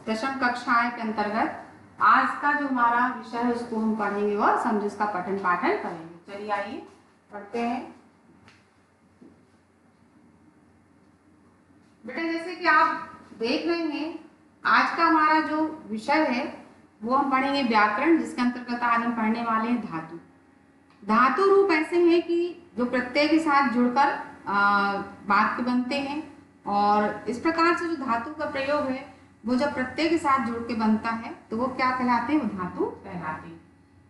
दशम कक्षाएं के अंतर्गत आज का जो हमारा विषय है उसको हम पढ़ेंगे और समझ उसका पठन पाठन करेंगे। चलिए आइए पढ़ते हैं। बेटा जैसे कि आप देख रहे हैं आज का हमारा जो विषय है वो हम पढ़ेंगे व्याकरण, जिसके अंतर्गत आज हम पढ़ने वाले हैं धातु। धातु रूप ऐसे हैं कि जो प्रत्यय के साथ जुड़कर वाक्य बनते हैं, और इस प्रकार से जो धातु का प्रयोग है वो जब प्रत्यय के साथ जुड़ के बनता है तो वो क्या कहलाते हैं, वो धातु कहलाते हैं।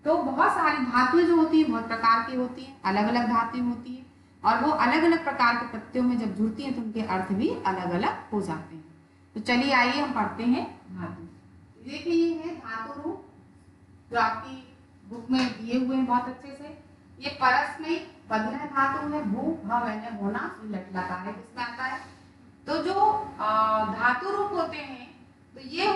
तो बहुत सारी धातुएं जो होती हैं बहुत प्रकार की होती हैं, अलग अलग धातुएं होती हैं, और वो अलग अलग प्रकार के प्रत्ययों में जब जुड़ती हैं तो उनके अर्थ भी अलग अलग हो जाते हैं। तो चलिए आइए हम पढ़ते हैं धातु। देखिए ये है धातु रूप जो आपकी बुक में दिए हुए हैं बहुत अच्छे से। ये परस्मयी पद्य धातु है, भू भ मैंने होना लट लगा है, किसमें आता है। तो जो धातु रूप होते हैं तो ये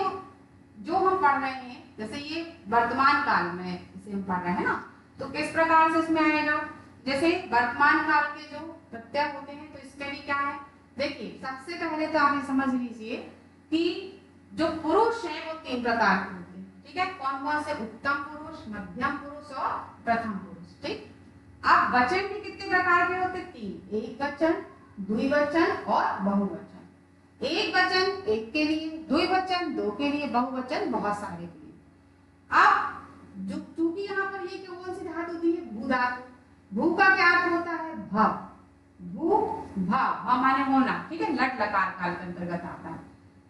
जो हम पढ़ रहे हैं, जैसे ये वर्तमान काल में इसे हम पढ़ रहे हैं ना, तो किस प्रकार से इसमें आएगा। जैसे वर्तमान काल के जो प्रत्यय होते हैं तो इसमें भी क्या है, देखिए सबसे पहले तो आप ये समझ लीजिए कि जो पुरुष है वो 3 प्रकार के होते हैं। ठीक है, कौन कौन से, उत्तम पुरुष, मध्यम पुरुष और प्रथम पुरुष। ठीक, अब वचन भी कितने प्रकार के होते हैं, 3, एक वचन, द्विवचन और बहुवचन। एक वचन एक के लिए, द्विवचन 2 के लिए, बहुवचन बहुत सारे के लिए। अब जो चूंकि यहाँ पर ये कौन सी धातु दी है, भू धातु। भू का क्या अर्थ होता है, भव, भू भव माने होना। ठीक है, लट लकार काल के अंतर्गत आता है।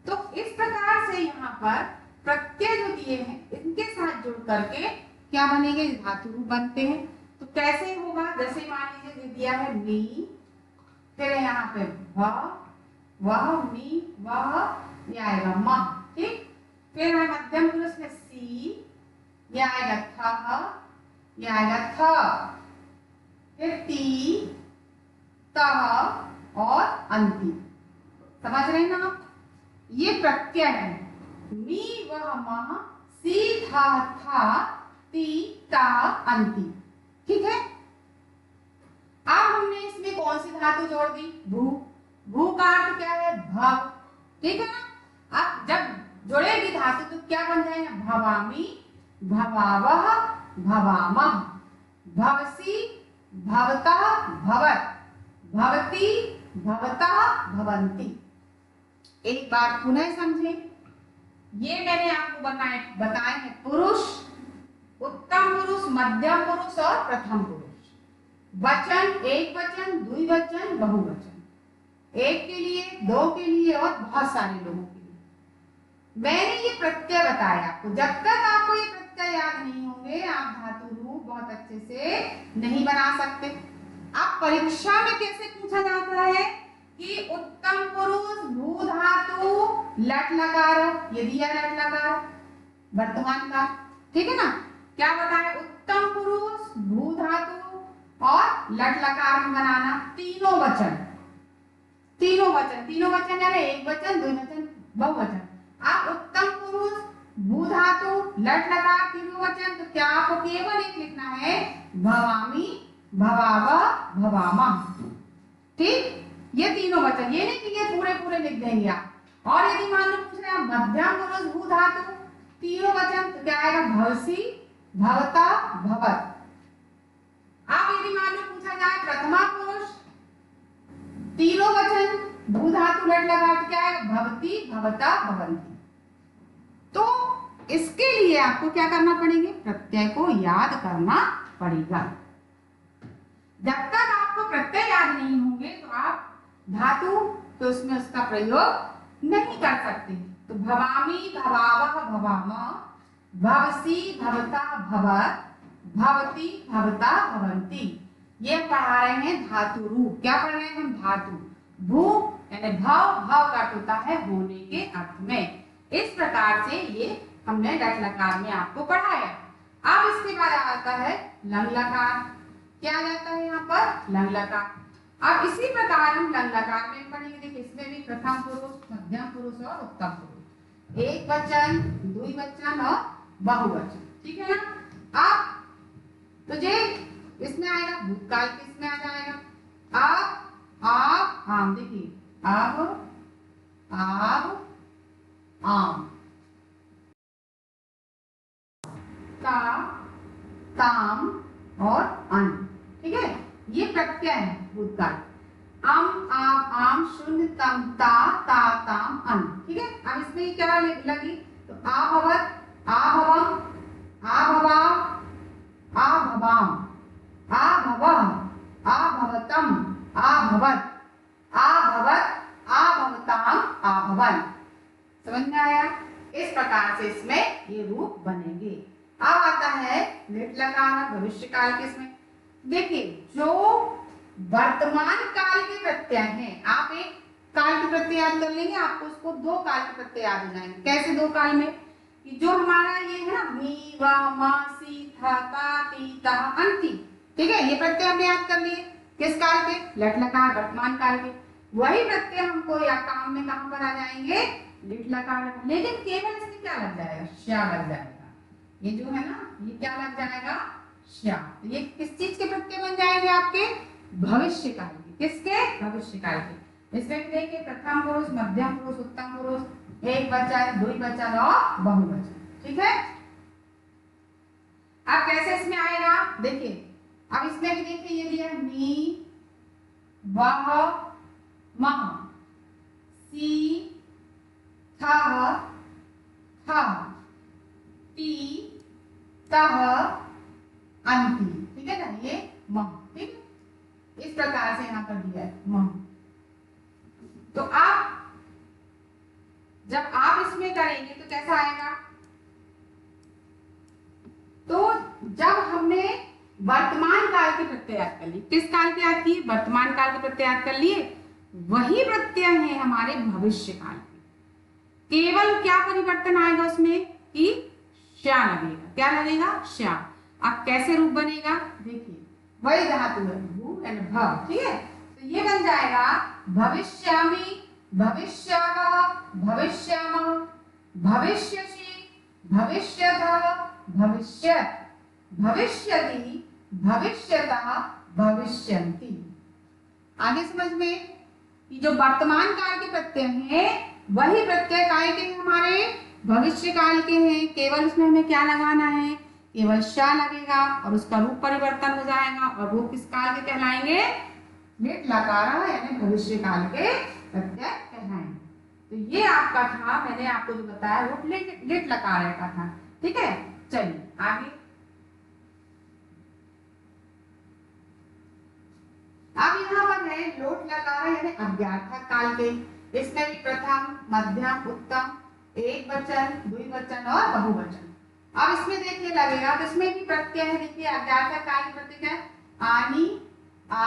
तो इस प्रकार से यहाँ पर प्रत्यय जो दिए हैं इनके साथ जुड़ करके क्या बनेंगे, धातु रूप बनते हैं। तो कैसे होगा, जैसे मान लीजिए दिया है मी, फिर यहाँ पे भ, वह, मी, वह, ये आएगा म। ठीक, फिर है मध्यम पुरुष में सी, ये आएगा थ, ये आएगा थ, फिर ती, तह और अंति। समझ रहे हैं ना आप, ये प्रत्यय है। मी, वह, मह, सी, था, ती, ता, अंति। ठीक है, अब हमने इसमें कौन सी धातु जोड़ दी, भू। भू का अर्थ क्या है, भव। ठीक है ना, अब जब जोड़ेगी धातु तो क्या बन जाएगा, भवामी, भवावह, भवामह, भवसी, भवतः, भवत, भवती, भवतः, भवंती। एक बार पुनः समझें, ये मैंने आपको बताए हैं पुरुष, उत्तम पुरुष, मध्यम पुरुष और प्रथम पुरुष। वचन एक वचन, द्विवचन, बहुवचन, एक के लिए, 2 के लिए और बहुत सारे लोगों के लिए। मैंने ये प्रत्यय बताया आपको, जब तक आपको ये प्रत्यय याद नहीं होंगे आप धातु रूप बहुत अच्छे से नहीं बना सकते। अब परीक्षा में कैसे पूछा जाता है कि उत्तम पुरुष भू धातु लट लकार, ये दिया लट लकार वर्तमान का। ठीक है ना, क्या बताया, उत्तम पुरुष भू धातु और लट लकार में बनाना तीनों वचन। तीनों वचन यानी एक वचन, द्विवचन, बहुवचन। अब उत्तम पुरुष भू धातु लट लकार तीनों वचन, तो क्या आपको केवल एक लिखना है, भवामी, भवावह, भवामह। ठीक, ये तीनों वचन, ये नहीं कि ये पूरे लिख देंगे आप। और यदि मान लो पूछ रहे हैं मध्यम पुरुष भू धातु तीनों वचन, तो क्या आएगा, भवसी, भवता, भवत। अब यदि मान लो पूछा जाए प्रथमा पुरुष तीनों वचन भू धातु लट लगा तो क्या है, भवती, भवता, भवंती। तो इसके लिए आपको क्या करना पड़ेगा, प्रत्यय को याद करना पड़ेगा। जब तक आपको प्रत्यय याद नहीं होंगे तो आप धातु तो उसमें उसका प्रयोग नहीं कर सकते। तो भवामी, भवावह, भवामः, भवसी, भवता, भवत, भवती, भवता, भवंती। ये पढ़ा रहे हैं धातु रूप। क्या पढ़ रहे हैं हम, धातु। भू यानी भाव, भाव का अर्थ होता है होने के अर्थ में। इस प्रकार से ये हमने लट लकार में आपको पढ़ाया। अब इसके बाद आता है लंग लकार। क्या आ जाता है यहाँ पर, लंग लकार। अब इसी प्रकार हम लंग लकार में पढ़ेंगे। देखिए इसमें भी प्रथम पुरुष, मध्यम पुरुष और उत्तम पुरुष, एक वचन, द्विवचन और बहुवचन। ठीक है ना। अब तो जे इसमें आएगा भूतकाल, किसमें आ जाएगा, अब, आप, आम। देखिए अब, आम, ता, ताम और अन। ठीक है, ये प्रत्यय है भूतकाल। अम, आप, आम, शून्य, तम, ता, ताम, अन। ठीक है, अब इसमें क्या लगी, तो आभवत, आभवम, आभवाम, आभवाम, आभवः, आभवतम, आभवत, आभवत, आभवताम, आभवन। समझ में आया? इस प्रकार से इसमें ये रूप बनेंगे। अब आता है लिट लकार भविष्य काल के। इसमें देखिए, जो वर्तमान काल के प्रत्यय हैं, आप एक काल के प्रत्यय याद कर लेंगे, आपको उसको दो काल के प्रत्यय याद हो जाएंगे। कैसे दो काल में, कि जो हमारा ये है ना, मी, वा, मा, सी, था, ता, ती, ता, अंति। ठीक है, ये प्रत्यय हमने याद कर लिए। किस काल के? लट लकार वर्तमान काल के। वही प्रत्यय हमको या काम में कहां पर आ जाएंगे? लिट लकार में। लेकिन केवल इसमें क्या लग जाएगा? श्या लग जाएगा। ये जो है ना, ये क्या लग जाएगा? श्या। ये किस चीज के प्रत्यय बन जाएंगे आपके? भविष्य काल के। किसके? भविष्य काल के। इसमें देखिए, प्रथम पुरुष, मध्यम पुरुष, उत्तम पुरुष, एक वचन, द्विवचन और बहुवचन। ठीक है, अब कैसे इसमें आएगा देखिए। अब इसमें भी देखिए, ये दिया मी, वह, मह, सी, था, ती, तह, अंति। ठीक है ना, ये मह। ठीक है, इस प्रकार से यहाँ पर दिया है मह। तो आप जब आप इसमें करेंगे तो कैसा आएगा? तो जब हमने वर्तमान काल के प्रत्यय याद कर लिए, किस काल के याद किए? वर्तमान काल के प्रत्यय याद कर लिए, वही प्रत्यय है हमारे भविष्य काल के। केवल क्या परिवर्तन आएगा उसमें कि श्या लगेगा। क्या लगेगा? श्या। अब कैसे रूप बनेगा देखिए, वही धातु है भू एंड भव। ठीक है, तो ये बन जाएगा भविष्यामि, भविष्यावः, भविष्यामः, भविष्यसि, भविष्यतः, भविष्यत्, भविष्यति, भविष्यतः, भविष्यन्ति। आगे समझ में, कि जो वर्तमान काल के प्रत्यय हैं वही प्रत्यय काय के हैं? हमारे भविष्य काल के हैं। केवल उसमें हमें क्या लगाना है? केवल शा लगेगा और उसका रूप परिवर्तन हो जाएगा, और वो किस काल के कहलाएंगे? लिट लकार, यानी भविष्य काल के प्रत्यय कहलाएंगे। तो ये आपका था, मैंने आपको जो बताया वो लिट लकार का था। ठीक है, चलिए आगे। अब यहाँ पर है लोट लकार, यानी अज्ञार्थक काल के। इसमें भी प्रथम, मध्यम, उत्तम, एक वचन, द्विवचन और बहुवचन। अब इसमें देखिए लगेगा, तो इसमें भी प्रत्यय है। देखिए, अज्ञार्थक काल के प्रत्यय है आनी, आ,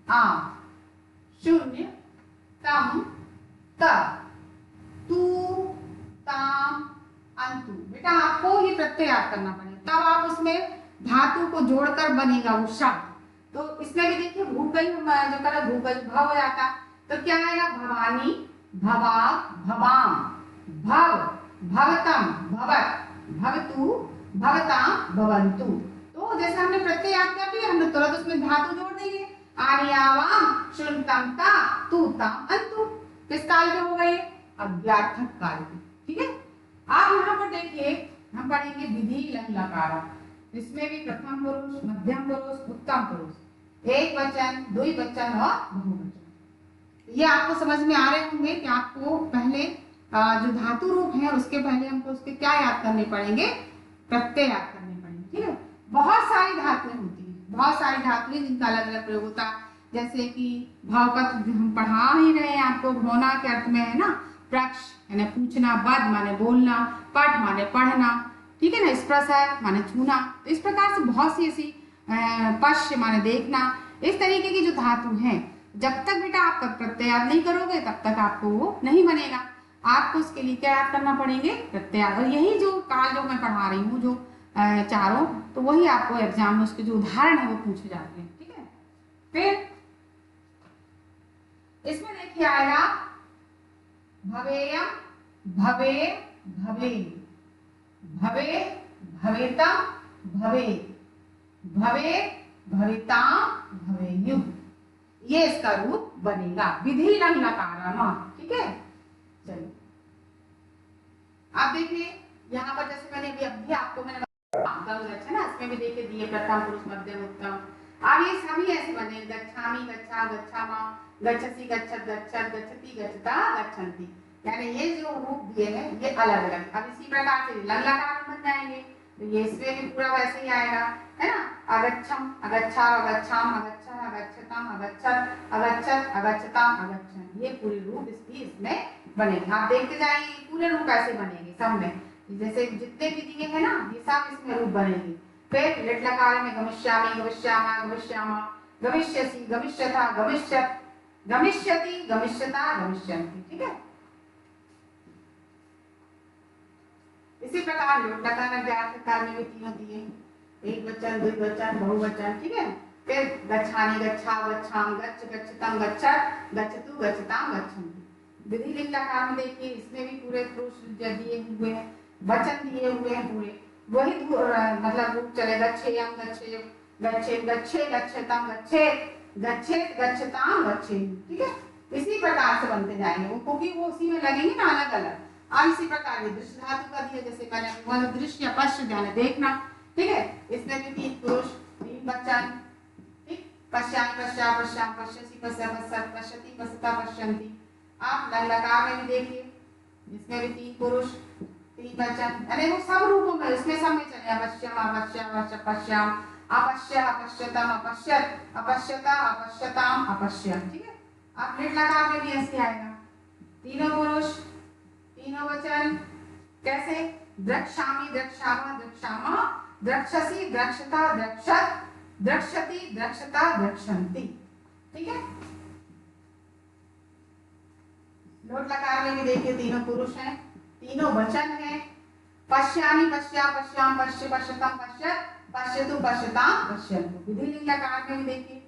आम, शून्य, तम, त, तू, ताम, अंतु। बेटा आपको ये प्रत्यय याद करना पड़ेगा, तब आप उसमें धातु को जोड़कर बनेगा वो शब्द। तो इसमें भी देखिए भूकई, जो करा भूकई भव हो जाता, तो क्या आएगा? भवानी, भवा, भवाम, भव, भवतम, भवत, भवतु, भवताम, भवन्तु। तो जैसे हमने प्रत्यय याद कर लिया, हमने तुरंत उसमें धातु जोड़ देंगे। आनी, आवाम, शुनतम, ता, तू, ताम, अंतु। किस काल के हो गए? अज्ञार्थक काल के। ठीक है, अब यहाँ पर देखिए हम पढ़ेंगे विधि लंग लकारा। इसमें भी प्रथम पुरुष, मध्यम पुरुष, उत्तम पुरुष, एक वचन, द्विवचन और बहुवचन। ये आपको समझ में आ रहे होंगे कि आपको पहले जो धातु रूप है उसके पहले हमको उसके क्या याद करने पड़ेंगे? प्रत्यय याद करने पड़ेंगे। ठीक है, बहुत सारी धातुएं होती हैं, बहुत सारी धातुएं जिनका अलग अलग प्रयोग होता है। जैसे कि भाव का हम पढ़ा ही रहे हैं आपको, भौना के अर्थ में है ना, प्रक्ष यानी पूछना, बद माने बोलना, पठ माने पढ़ना। ठीक है ना, स्पर्श माने छूना। तो इस प्रकार से बहुत सी ऐसी, पश्य माने देखना, इस तरीके की जो धातु हैं, जब तक बेटा आप प्रत्यय याद नहीं करोगे तब तक आपको वो नहीं बनेगा। आपको उसके लिए क्या याद करना पड़ेंगे? प्रत्यय। और यही जो काल जो मैं पढ़ा रही हूँ, जो चारों, तो वही आपको एग्जाम में उसके जो उदाहरण है वो पूछे जाते हैं। ठीक है, फिर इसमें देखिए आएगा भवेयम, भवे, भवे, भवे, भवेतम, भवे, भवे, भविताम, भवेयुः। ये इसका रूप बनेगा विधि लंग लकाराम। ठीक है, चलिए आप देखिए यहाँ पर, जैसे मैंने अभी आपको मैंने गम गच्छ है ना, इसमें भी देखिए दिए प्रथम पुरुष मध्यम उत्तम। अब ये सभी ऐसे बने, गच्छामि गच्छा गच्छामा गच्छसि गच्छत गच्छत गच्छति गच्छता गच्छन्ति, यानी ये जो रूप दिए हैं ये अलग अलग। अब इसी प्रकार से लंग लकार बन जाएंगे, तो ये इसमें भी पूरा वैसे ही आएगा, है ना। अगच्छम अगच्छा अगच्छाम अगच्छा अगच्छताम अगच्छत अगच्छत अगच्छताम अगच्छन, ये पूरे रूप इसमें बनेंगे। आप देखते जाइए पूरे रूप ऐसे बनेंगे सब में, जैसे जितने भी दिए हैं ना ये सब इसमें रूप बनेंगे। फिर लिट लकार में गमिष्यामि गमिष्यामा गमिष्यामा गमिष्यसि गमिष्यथा गमिष्यत गमिष्यति गमिष्यता गमिष्यन्ति, ठीक है। इसी प्रकार लोट लकार लकार में भी तीनों दिए, एक वचन द्विवचन बहुवचन, ठीक है। फिर गच्छानि गच्छा गच्छाम गच्छ गच्छतम गच्छत गच्छतु गच्छताम गच्छन्ति। विधि लिंग लकार में देखिए इसमें भी पूरे पुरुष दिए हुए हैं, वचन दिए हुए हैं पूरे, वही मतलब रूप चलेगा गच्छेयम गच्छे गच्छे गच्छे गच्छतम गच्छे गच्छेत गच्छताम गच्छे, ठीक है। इसी प्रकार से बनते जाएंगे वो, क्योंकि वो उसी में लगेंगे ना अलग अलग। अब इसी प्रकार ये दृश्य धातु का दिया, जैसे मैंने बोला दृश्य या पश्य ध्यान देखना, ठीक है। इसमें भी तीन पुरुष तीन वचन, ठीक, पश्यामि पश्या पश्याम पश्यसि पश्य पश्यत पश्यति पश्यता पश्यन्ति। आप लंग लकार में भी देखिए इसमें भी तीन पुरुष तीन वचन, यानी वो सब रूपों में इसमें सब में चले, पश्यम अपश्य पश्याम अपश्य अपश्यतम अपश्यत अपश्यता अपश्यताम अपश्यम, ठीक है। आप लिट लकार में भी ऐसे आएगा, तीनों पुरुष तीनों वचन, कैसे द्रक्ष्यामि द्रक्ष्यामा द्रक्ष्यामा द्रक्षसि द्रक्षता द्रक्षत द्रक्षति द्रक्षता द्रक्षन्ति, ठीक है। लोट लकार में भी देखिए तीनों पुरुष हैं तीनों वचन हैं, पश्यामि पश्या पश्याम पश्य पश्यतम पश्यत पश्यतु पश्यताम पश्यन्तु। विधि लिंग लकार में भी देखिए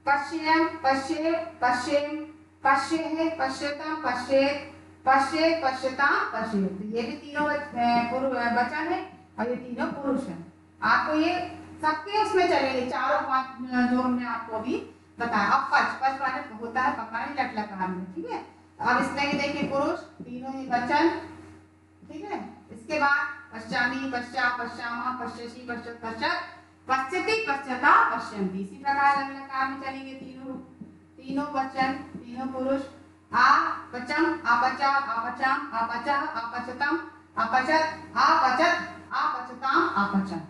पश्येम पश्ये पश्येम पश्येह पश्यतम पश्येत पश्येत पश्यताम पश्येत, ये भी तीनों वचन है और ये तीनों पुरुष हैं। आपको ये सबके उसमें चलेंगे चारों पांच जो हमने आपको अभी बताया। अब पच माने होता है पकाने लट लकार में, ठीक है। अब इसमें भी देखिए पुरुष तीनों ही वचन, ठीक है। इसके बाद पश्यामि पश्या पश्यामा पश्यसि पश्यत पश्यत पश्यति पश्यता पश्यन्ति। इसी प्रकार लंग लकार में चलेंगे तीनों वचन तीनों पुरुष, आ पचम अपचा अपचाम अपचा अपचतम अपचत अपचत अपचताम अपचन।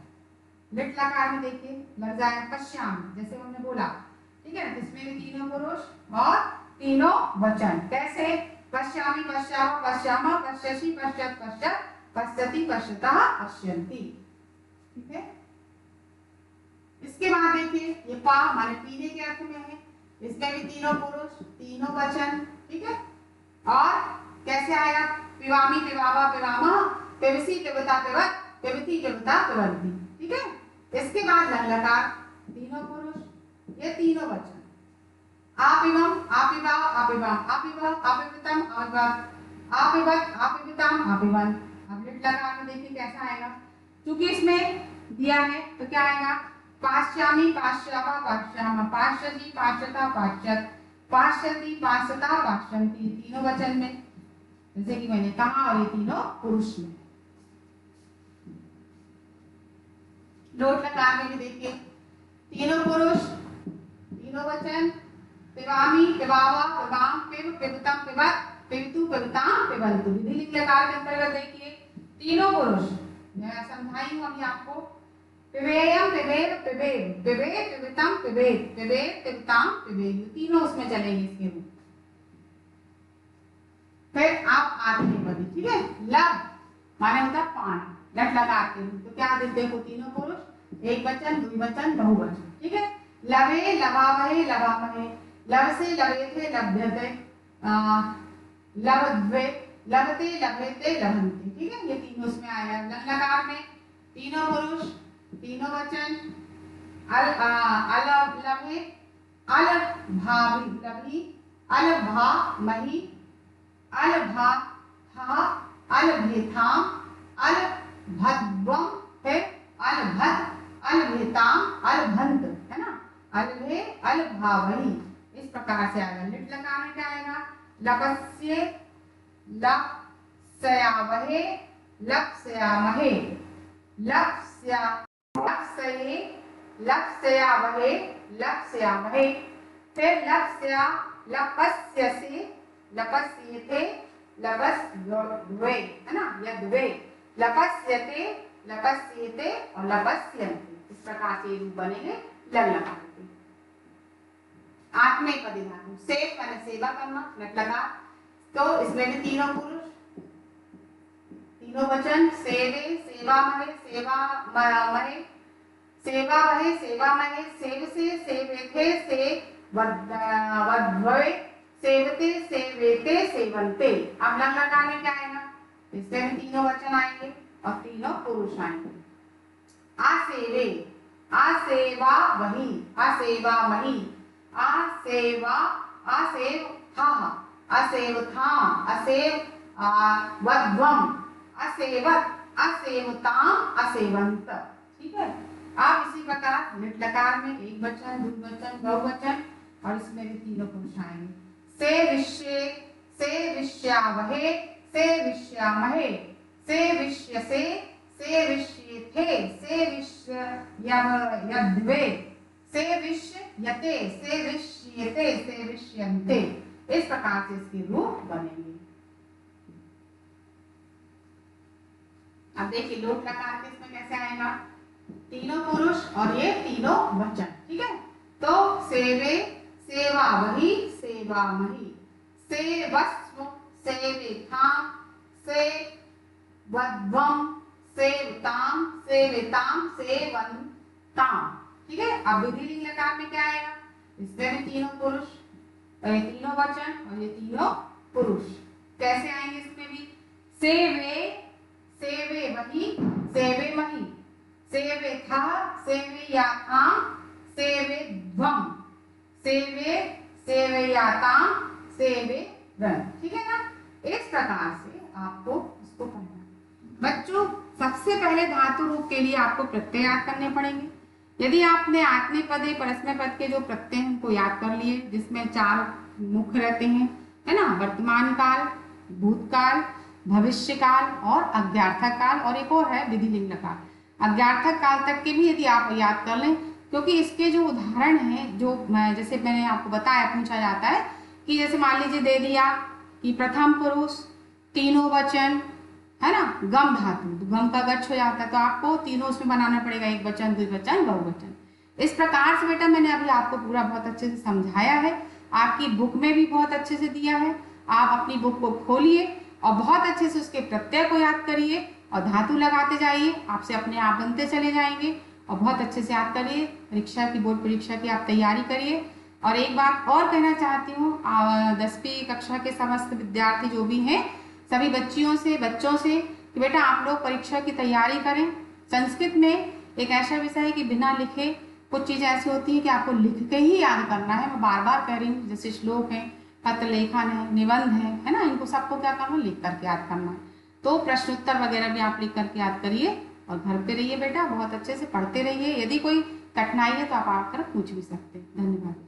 लिट लकार में देखिए लग जाएगा पश्याम, जैसे हमने बोला, ठीक है। इसमें भी तीनों पुरुष और तीनों वचन, कैसे पश्यामि पश्यामा पश्यामा पश्यसि पश्यत पश्यत पश्यति पश्यता पश्यन्ति, ठीक है। इसके बाद देखिए ये पा माने पीने के अर्थ में है, इसमें भी तीनों पुरुष तीनों वचन, ठीक है। और कैसे आएगा पिवामी पिवावा पिवामा पिबसी पिबता पिबत पिबती पिबता पिबंती, ठीक है। इसके बाद लंग लकार तीनों पुरुष ये तीनों वचन, आपिवम आपिवाव आपिवाम आपिवा आपिवितम आपिवत आपिवत आपिविताम आपिवंत। अब लिट लकार में देखिए कैसा आएगा, क्योंकि इसमें दिया है तो क्या आएगा पाश्यामि पाश्यावा पाश्यामा पाश्यति पाश्यता पाश्यत पाश्यति पाश्यता पाश्यन्ति, तीनों वचन में जैसे कि मैंने कहा, और ये तीनों पुरुष में। लोट लकार में भी देखिए तीनों पुरुष तीनों वचन, पिबामी पिबावा पिबाम पिब पिबतम पिबत पिबतु पिबताम पिबंतु। विधि लिंग लकार के अंतर्गत देखिए तीनों पुरुष, मैं समझाई हूं अभी आपको, पिबेयम पिबेर पिबेम पिबे पिबतम पिबेत पिबे पिबताम पिबेयु, तीनों उसमें चलेंगे इसके रूप। फिर आप आते हैं पदी, ठीक है। लब माने होता है पानी, लट लकार के रूप, तो क्या देखो तीनों पुरुष एक वचन द्विवचन बहुवचन, ठीक है। लवे लवावहे लवामहे लब से लवे थे लभ्यते लभद्वे लभते लभेते लभन्ते, ठीक है। ये तीनों उसमें आया। लंग लकार में तीनों पुरुष तीनों वचन, अल लभे अल भावी लभी अल भा मही अल भा था अल भेथाम अल भद्वम है अल भद अल भेताम अल भंत, है ना। अल भे अल भावही, इस प्रकार से आएगा। लिट लकार में क्या आएगा लपस्ये लपस्यावहे लपस्यामहे लपस्या लप्स्ये, लप्स्यावहे, लप्स्यामहे। फिर लप्स्या, लपस्यसे, लपस्येते, लपस्ये, है ना, यद्वे। लपस्यते, लपस्येते और लपस्यन्ते। इस प्रकार से रूप बनेंगे लग लकार के। आत्मनेपदी धातु, सेव मैंने सेवा करना, लट लकार, तो इसमें भी तीनों पुरुष, तीनों वचन, सेवे, सेवामहे, सेवा महे, सेवामहे, सेवामहे, सेवसे, सेवेथे, सेवद्भवे, सेवते, सेवेते, सेवन्ते। अब लग लकार में क्या आएगा? इसमें भी तीनों वचन आएंगे और तीनों पुरुष आएंगे। आसेवे, आसेवा वही, आसेवामहि, आसेवा, आसेवथा, आसेवथाम, आसेवद्भम, असेवत, असेवताम, असेवंत। ठीक है। अब इसी प्रकार लिट लकार में एक वचन, द्विवचन, बहुवचन और इसमें भी तीनों पुरुष आएंगे। से विश्ये, से विश्यावहे, से विश्यामहे, से विश्यसे, से विश्येथे, से विश्यद्वे, से विश्यते, से विश्येते, से विश्यन्ते। इस प्रकार से इसके रूप बनेंगे। अब देखिए लोट लकार के इसमें कैसे आएगा? तीनों पुरुष और ये तीनों वचन। ठीक है। तो सेवे, सेवावहि, सेवामहि, सेवस्व, सेवेथाम, सेवद्भम, सेवताम, सेवेताम, सेवन्ताम। ठीक है। अब विधि लिंग लकार में क्या आएगा? इसमें भी तीनों पुरुष, ये तीनों वचन और ये तीनों पुरुष। कैसे आएंगे इसमें भी? सेवे, सेवे वही, सेवे मही, सेवे था, सेवे याथाम, सेवे ध्वम, सेवे, सेवे याताम, सेवे रन। ठीक है ना। इस प्रकार से आपको इसको पढ़ना। बच्चों सबसे पहले धातु रूप के लिए आपको प्रत्यय याद करने पड़ेंगे। यदि आपने आत्मनेपदे परस्मैपद पद के जो प्रत्यय हैं उनको याद कर लिए, जिसमें 4 मुख्य रहते हैं, है ना, वर्तमान काल, भूतकाल, भविष्य काल और अज्ञार्थक काल, और एक और है विधि लिंग लकार। अज्ञार्थक काल तक के भी यदि आप याद कर लें, क्योंकि इसके जो उदाहरण हैं, जो जैसे मैंने आपको बताया, पूछा जाता है कि जैसे मान लीजिए दे दिया कि प्रथम पुरुष, तीनों वचन, है ना, गम धातु, तो गम का गच्छ हो जाता है, तो आपको तीनों उसमें बनाना पड़ेगा, एक वचन, द्विवचन, बहुवचन। इस प्रकार से बेटा मैंने अभी आपको पूरा बहुत अच्छे से समझाया है। आपकी बुक में भी बहुत अच्छे से दिया है। आप अपनी बुक को खोलिए और बहुत अच्छे से उसके प्रत्यय को याद करिए और धातु लगाते जाइए, आपसे अपने आप बनते चले जाएंगे। और बहुत अच्छे से याद करिए। परीक्षा की, बोर्ड परीक्षा की आप तैयारी करिए। और एक बात और कहना चाहती हूँ 10वीं कक्षा के समस्त विद्यार्थी जो भी हैं, सभी बच्चियों से, बच्चों से, कि बेटा आप लोग परीक्षा की तैयारी करें। संस्कृत में एक ऐसा विषय है कि बिना लिखे कुछ चीज़ें ऐसी होती हैं कि आपको लिख के ही याद करना है। मैं बार बार कह रही हूँ, जैसे श्लोक है, पत्र लेखन है, निबंध है ना, इनको सबको क्या करना है? लिख करके याद करना है। तो प्रश्नोत्तर वगैरह भी आप लिख करके याद करिए और घर पे रहिए बेटा, बहुत अच्छे से पढ़ते रहिए। यदि कोई कठिनाई है तो आप आकर पूछ भी सकते हैं। धन्यवाद।